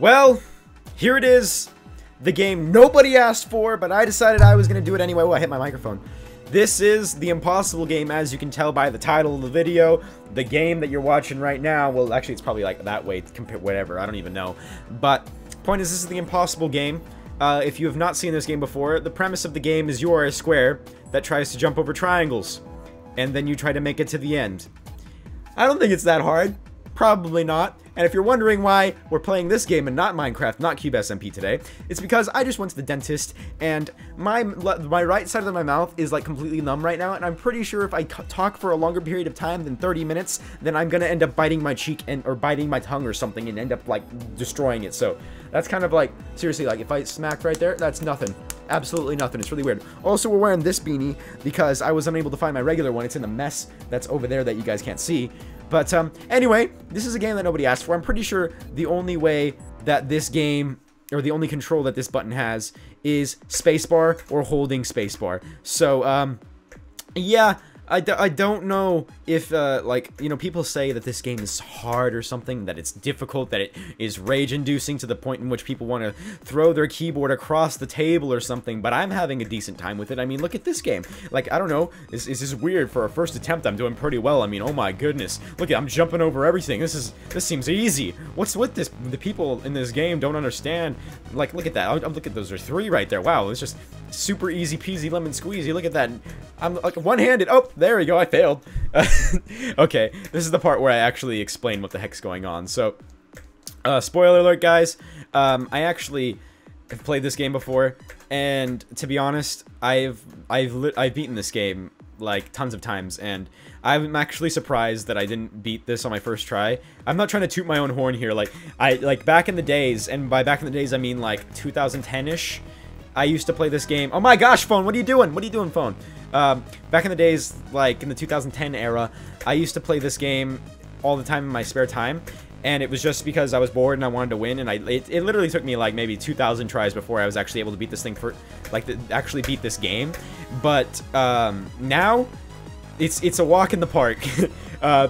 Well, here it is. The game nobody asked for, but I decided I was going to do it anyway. Oh, I hit my microphone. This is the impossible game, as you can tell by the title of the video. The game that you're watching right now, well, actually, it's probably like that way, compare whatever, I don't even know. But, point is, this is the impossible game. If you have not seen this game before, the premise of the game is you are a square that tries to jump over triangles. And then you try to make it to the end. I don't think it's that hard. Probably not. And if you're wondering why we're playing this game and not Minecraft, not CubeSMP today, it's because I just went to the dentist and my right side of my mouth is like completely numb right now, and I'm pretty sure if I talk for a longer period of time than 30 minutes, then I'm gonna end up biting my cheek or biting my tongue or something and end up like destroying it. So that's kind of like, seriously, like if I smacked right there, that's nothing. Absolutely nothing. It's really weird. Also, we're wearing this beanie because I was unable to find my regular one. It's in the mess that's over there that you guys can't see. But anyway, this is a game that nobody asked for. I'm pretty sure the only way that this game, or the only control that this button has, is spacebar or holding spacebar. So, yeah, I don't know if, like, you know, people say that this game is hard or something, that it's difficult, that it is rage-inducing to the point in which people want to throw their keyboard across the table or something, but I'm having a decent time with it. I mean, look at this game. Like, I don't know, this is weird. For a first attempt, I'm doing pretty well. I mean, oh my goodness. Look at, I'm jumping over everything. This seems easy. What's with this? The people in this game don't understand. Like, look at that. Look at those. There's 3 right there. Wow, it's just super easy peasy lemon squeezy. Look at that. I'm like one-handed. Oh, there we go. I failed. Okay, this is the part where I actually explain what the heck's going on. So, spoiler alert, guys. I actually have played this game before, and to be honest, I've beaten this game like tons of times, and I'm actually surprised that I didn't beat this on my first try. I'm not trying to toot my own horn here. Like back in the days, and by back in the days I mean like 2010-ish. I used to play this game. Oh my gosh, phone, what are you doing? What are you doing, phone? Back in the days, like in the 2010 era, I used to play this game all the time in my spare time, and it was just because I was bored and I wanted to win, and it literally took me like maybe 2,000 tries before I was actually able to beat this thing actually beat this game. But now, it's a walk in the park,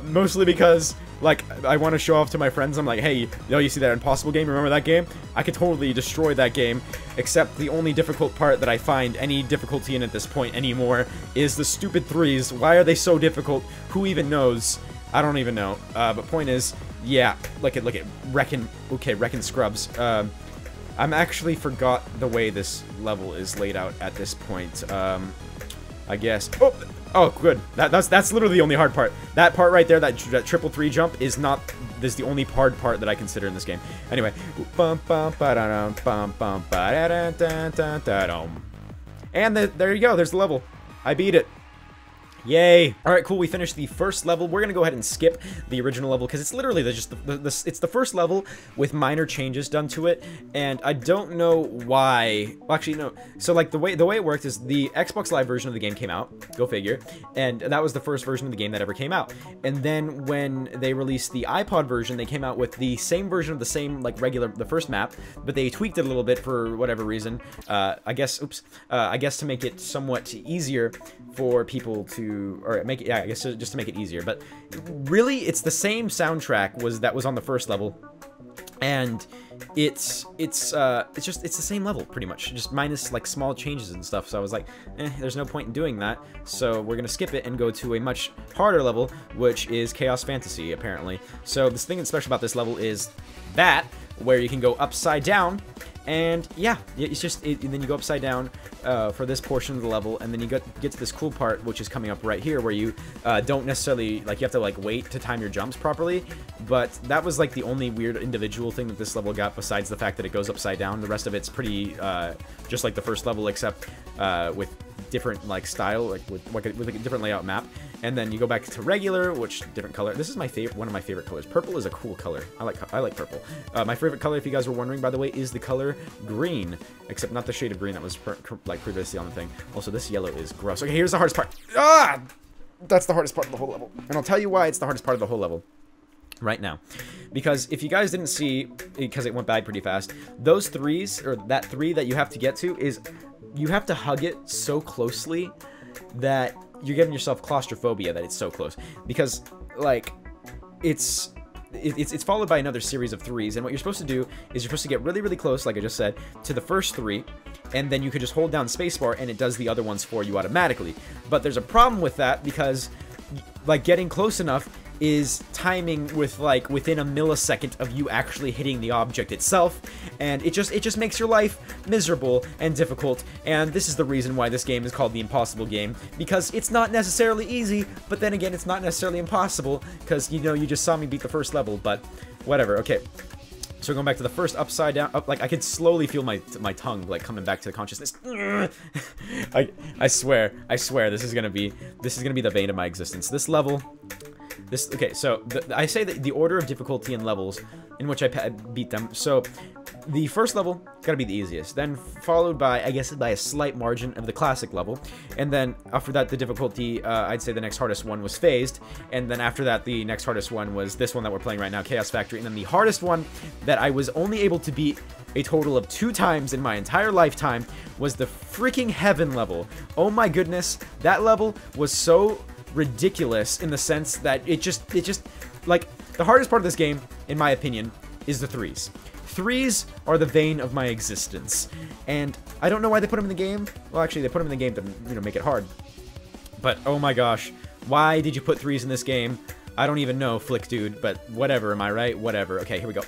mostly because, like, I want to show off to my friends. I'm like, hey, yo, you see that impossible game? Remember that game? I could totally destroy that game, except the only difficult part that I find any difficulty in at this point anymore is the stupid 3s. Why are they so difficult? Who even knows? I don't even know. But point is, yeah, look at Wreckin' Scrubs. I'm actually forgot the way this level is laid out at this point. I guess. Oh, good. That's literally the only hard part. That part right there, that triple 3 jump, is the only hard part that I consider in this game. Anyway, and there you go. There's the level. I beat it. Yay! Alright, cool, we finished the first level. We're gonna go ahead and skip the original level, because it's literally it's the first level with minor changes done to it, and I don't know why. Well, actually, no. So, like, the way it worked is the Xbox Live version of the game came out, go figure, and that was the first version of the game that ever came out. And then when they released the iPod version, they came out with the same version of the same, like, the first map, but they tweaked it a little bit for whatever reason. I guess to make it somewhat easier for people to, or make it, yeah, I guess just to make it easier. But really, it's the same soundtrack that was on the first level, and it's the same level pretty much, just minus like small changes and stuff. So I was like, there's no point in doing that, so we're gonna skip it and go to a much harder level, which is Chaos Fantasy, apparently. So this thing that's special about this level is that where you can go upside down. And yeah, it's just, and then you go upside down for this portion of the level, and then you get to this cool part, which is coming up right here, where you don't necessarily, like, you have to, like, wait to time your jumps properly, but that was, like, the only weird individual thing that this level got, besides the fact that it goes upside down. The rest of it's pretty, just like the first level, except with different, like, style, like, with a different layout map. And then you go back to regular, which different color. This is my favorite, one of my favorite colors. Purple is a cool color. I like purple. My favorite color, if you guys were wondering, by the way, is the color green, except not the shade of green that was like previously on the thing. Also, this yellow is gross. Okay, here's the hardest part. Ah, that's the hardest part of the whole level, and I'll tell you why it's the hardest part of the whole level right now. Because if you guys didn't see, because it went by pretty fast, those 3s, or that 3 that you have to get to, is you have to hug it so closely that you're giving yourself claustrophobia that it's so close. Because, like, it's it's followed by another series of 3s, and what you're supposed to do is you're supposed to get really, really close, like I just said, to the first 3, and then you could just hold down spacebar, and it does the other ones for you automatically. But there's a problem with that, because, like, getting close enough is timing with, like, within a millisecond of you actually hitting the object itself, and it just makes your life miserable and difficult. And this is the reason why this game is called the impossible game, because it's not necessarily easy, but then again, it's not necessarily impossible, because, you know, you just saw me beat the first level, but whatever. Okay, so going back to the first upside down, like, I could slowly feel my tongue, like, coming back to the consciousness. I swear, this is gonna be the bane of my existence. This level. Okay, so I say that the order of difficulty and levels in which I beat them. So the first level gotta be the easiest, then followed by, I guess, by a slight margin of the classic level, and then after that the difficulty, I'd say the next hardest one was phased, and then after that the next hardest one was this one that we're playing right now, Chaos Factory, and then the hardest one that I was only able to beat a total of 2 times in my entire lifetime was the freaking Heaven level. Oh my goodness, that level was so ridiculous in the sense that it just like, the hardest part of this game, in my opinion, is the 3s. 3s are the vein of my existence, and I don't know why they put them in the game. Well, actually, they put them in the game to, you know, make it hard. But oh my gosh, why did you put 3s in this game? I don't even know, Flick Dude, but whatever, am I right? Whatever. Okay, here we go.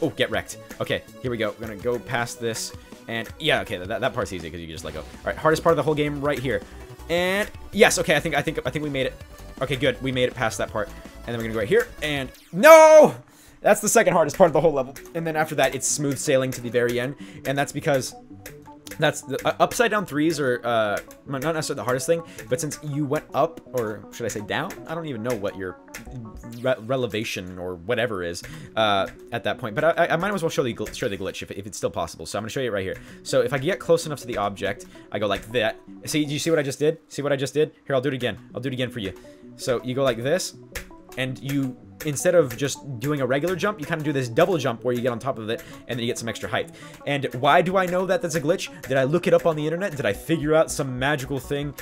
Oh, get wrecked. Okay, here we go. We're gonna go past this, and yeah, okay, that part's easy because you can just let go. All right, hardest part of the whole game right here. And yes, okay, I think we made it. Okay, good, we made it past that part. And then we're gonna go right here, and no! That's the second hardest part of the whole level. And then after that, it's smooth sailing to the very end. And that's because that's the upside down 3s are not necessarily the hardest thing, but since you went up, or should I say down? I don't even know what your relevation or whatever is at that point. But I might as well show the glitch if it's still possible. So I'm gonna show you right here. So if I get close enough to the object, I go like that. See, do you see what I just did? See what I just did? Here, I'll do it again. I'll do it again for you. So you go like this, and you, instead of just doing a regular jump, you kind of do this double jump where you get on top of it, and then you get some extra height. And why do I know that that's a glitch? Did I look it up on the internet? Did I figure out some magical thing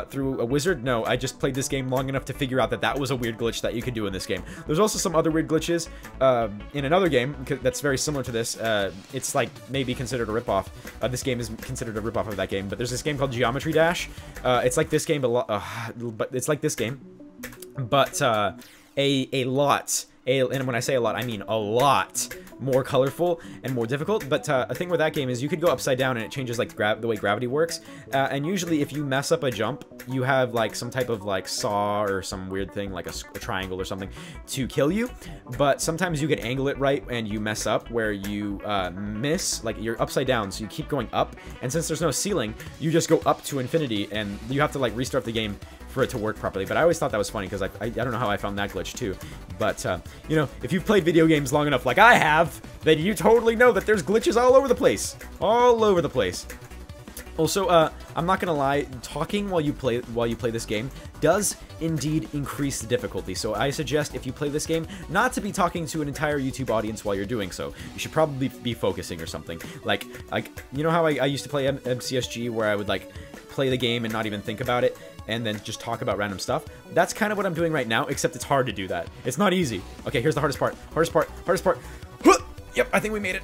through a wizard? No, I just played this game long enough to figure out that that was a weird glitch that you could do in this game. There's also some other weird glitches in another game that's very similar to this. It's like maybe considered a ripoff. This game is considered a ripoff of that game, but there's this game called Geometry Dash. It's like this game, but it's like this game, but and when I say a lot, I mean a lot more colorful and more difficult. But a thing with that game is you could go upside down and it changes like the way gravity works. And usually if you mess up a jump, you have like some type of like saw or some weird thing like a triangle or something to kill you. But sometimes you can angle it right and you mess up where you miss, like you're upside down, so you keep going up. And since there's no ceiling, you just go up to infinity and you have to like restart the game for it to work properly. But I always thought that was funny because I don't know how I found that glitch too. But you know, if you've played video games long enough like I have, then you totally know that there's glitches all over the place. All over the place. Also, I'm not gonna lie, talking while you play this game does indeed increase the difficulty. So I suggest if you play this game, not to be talking to an entire YouTube audience while you're doing so. You should probably be focusing or something. Like you know how I used to play MCSG where I would like play the game and not even think about it, and then just talk about random stuff? That's kind of what I'm doing right now, except it's hard to do that. It's not easy. Okay, here's the hardest part. Hardest part. Yep, I think we made it.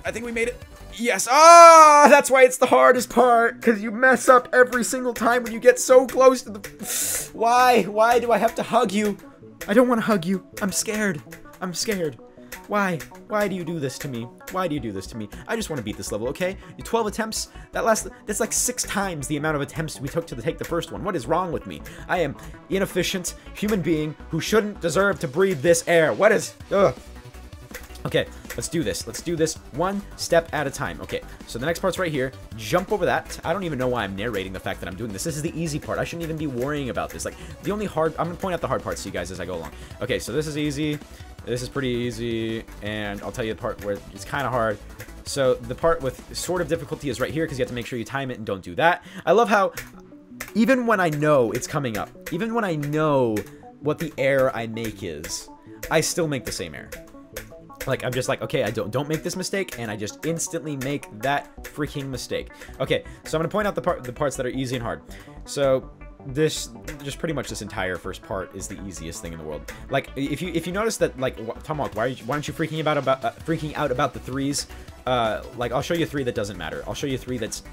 Yes. Ah, that's why it's the hardest part, because you mess up every single time when you get so close to the... Why do I have to hug you? I don't want to hug you. I'm scared. Why do you do this to me? Why do you do this to me? I just want to beat this level, okay? 12 attempts? That's like 6 times the amount of attempts we took to take the first one. What is wrong with me? I am inefficient human being who shouldn't deserve to breathe this air. What is... Ugh. Okay, let's do this. Let's do this one step at a time. Okay, so the next part's right here. Jump over that. I don't even know why I'm narrating the fact that I'm doing this. This is the easy part. I shouldn't even be worrying about this. Like, the only hard... I'm going to point out the hard parts to you guys as I go along. Okay, so this is easy. This is pretty easy. And I'll tell you the part where it's kind of hard. So the part with sort of difficulty is right here because you have to make sure you time it and don't do that. I love how even when I know it's coming up, even when I know what the error I make is, I still make the same error. Like, I'm just like, okay, I don't make this mistake, and I just instantly make that freaking mistake. Okay, so I'm gonna point out the parts that are easy and hard. So this, just pretty much this entire first part is the easiest thing in the world. Like, if you notice that, like, Tomahawk, why aren't you freaking out about the threes? Like, I'll show you 3 that doesn't matter. I'll show you 3 that's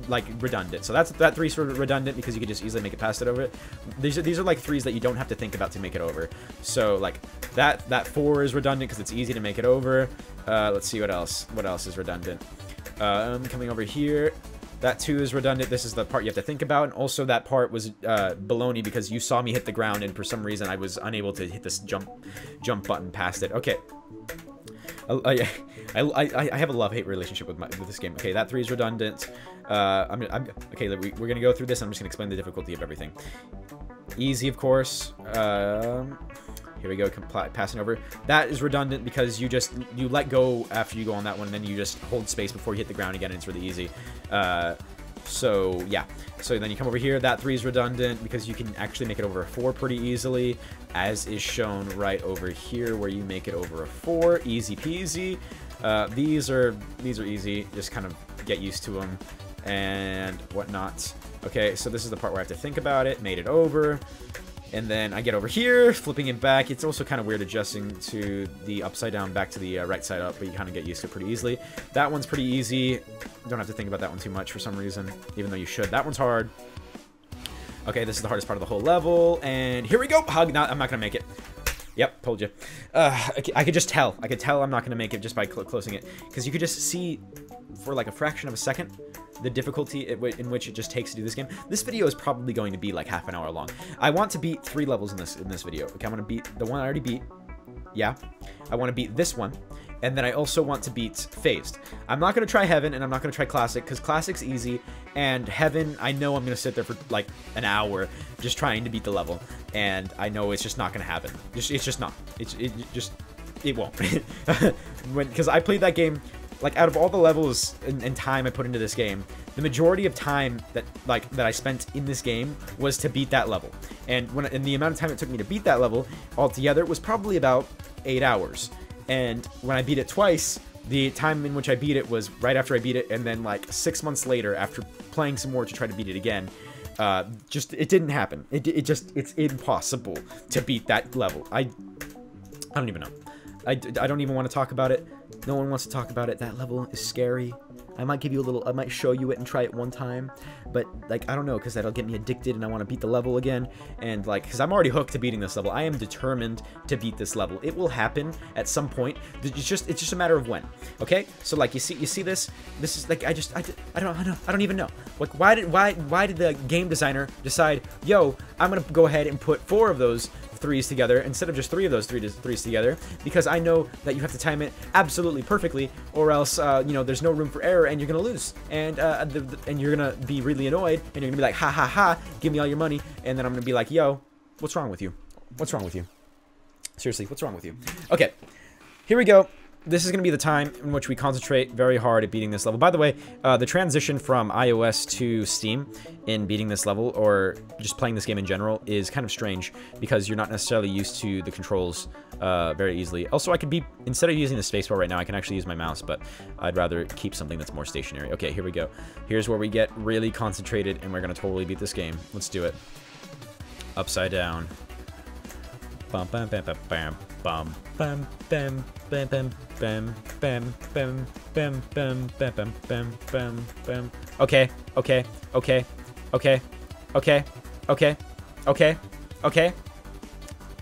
like redundant. So that 3's sort of redundant because you could just easily make it past it over it. These are like 3's that you don't have to think about to make it over. So like that 4 is redundant because it's easy to make it over. Let's see what else is redundant. Coming over here. That 2 is redundant. This is the part you have to think about. And also that part was baloney because you saw me hit the ground and for some reason I was unable to hit this jump button past it. Okay. I have a love-hate relationship with this game. Okay, that 3 is redundant. Okay, we're gonna go through this. I'm just gonna explain the difficulty of everything. Easy, of course. Here we go, passing over. That is redundant because you let go after you go on that one, and then you just hold space before you hit the ground again, and it's really easy. So, yeah. So then you come over here. That 3 is redundant because you can actually make it over a 4 pretty easily, as is shown right over here where you make it over a 4. Easy peasy. These are easy. Just kind of get used to them and whatnot. Okay, so this is the part where I have to think about it. Made it over. And then I get over here, flipping it back. It's also kind of weird adjusting to the upside down back to the right side up, but you kind of get used to it pretty easily. That one's pretty easy. Don't have to think about that one too much for some reason, even though you should. That one's hard. Okay, this is the hardest part of the whole level, and here we go. Hug. No, I'm not gonna make it. Yep, told you. I could just tell. I could tell I'm not gonna make it just by closing it, because you could just see for like a fraction of a second the difficulty in which it just takes to do this game. This video is probably going to be like half an hour long. I want to beat 3 levels in this video. Okay, I'm gonna beat the one I already beat. Yeah, I want to beat this one, and then I also want to beat Phased. I'm not gonna try Heaven, and I'm not gonna try Classic because Classic's easy, and Heaven, I know I'm gonna sit there for like an hour just trying to beat the level, and I know it's just not gonna happen. It's just not. It won't. Because I played that game. Like, out of all the levels and time I put into this game, the majority of time that I spent in this game was to beat that level. And the amount of time it took me to beat that level altogether was probably about 8 hours. And when I beat it twice, the time in which I beat it was right after I beat it, and then like 6 months later after playing some more to try to beat it again. It didn't happen. It's impossible to beat that level. I don't even know. I don't even want to talk about it. No one wants to talk about it. That level is scary. I might give you a little, I might show you it and try it one time, but like, I don't know, because that'll get me addicted and I want to beat the level again, and like, because I'm already hooked to beating this level. I am determined to beat this level. It will happen at some point. It's just a matter of when. Okay, so like, you see this is like, I don't even know. Like, why did the game designer decide, yo, I'm gonna go ahead and put 4 of those 3s together instead of just 3 of those 3s together, because I know that you have to time it absolutely perfectly, or else you know, there's no room for error and you're gonna lose, and you're gonna be really annoyed, and you're gonna be like, ha ha ha, give me all your money, and then I'm gonna be like, yo, what's wrong with you? What's wrong with you? Seriously, what's wrong with you? Okay, here we go. This is going to be the time in which we concentrate very hard at beating this level. By the way, the transition from iOS to Steam in beating this level, or just playing this game in general, is kind of strange because you're not necessarily used to the controls very easily. Also, I could be, instead of using the spacebar right now, I can actually use my mouse, but I'd rather keep something that's more stationary. Okay, here we go. Here's where we get really concentrated, and we're going to totally beat this game. Let's do it. Upside down. Bum bam bam bam bam bum bam bam bam bam bam bam bam bam bam bam bam bam bam. Okay, okay, okay, okay, okay, okay, okay, okay,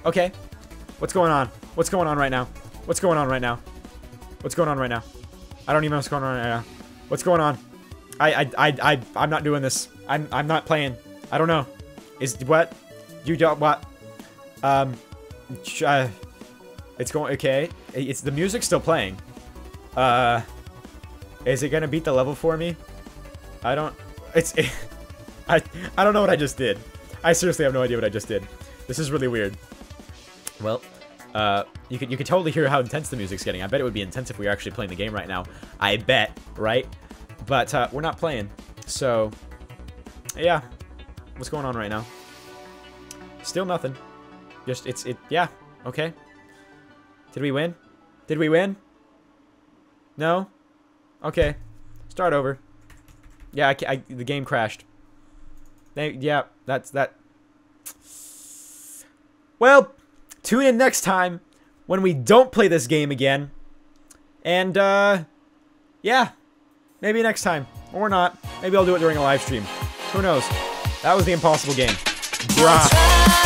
okay. What's going on? What's going on right now? What's going on right now? What's going on right now? I don't even know what's going on right now. What's going on? I'm not doing this. I'm not playing. I don't know. Is what? You don't what? It's going okay. It's the music's still playing. Is it gonna beat the level for me? I don't. I don't know what I just did. I seriously have no idea what I just did. This is really weird. Well, you could totally hear how intense the music's getting. I bet it would be intense if we were actually playing the game right now. I bet, right? But we're not playing. So, yeah. What's going on right now? Still nothing. Just, yeah, okay. Did we win? Did we win? No? Okay. Start over. Yeah, the game crashed. Yeah, that's that. Well, tune in next time when we don't play this game again. And, yeah. Maybe next time. Or not. Maybe I'll do it during a live stream. Who knows? That was the impossible game. Brah.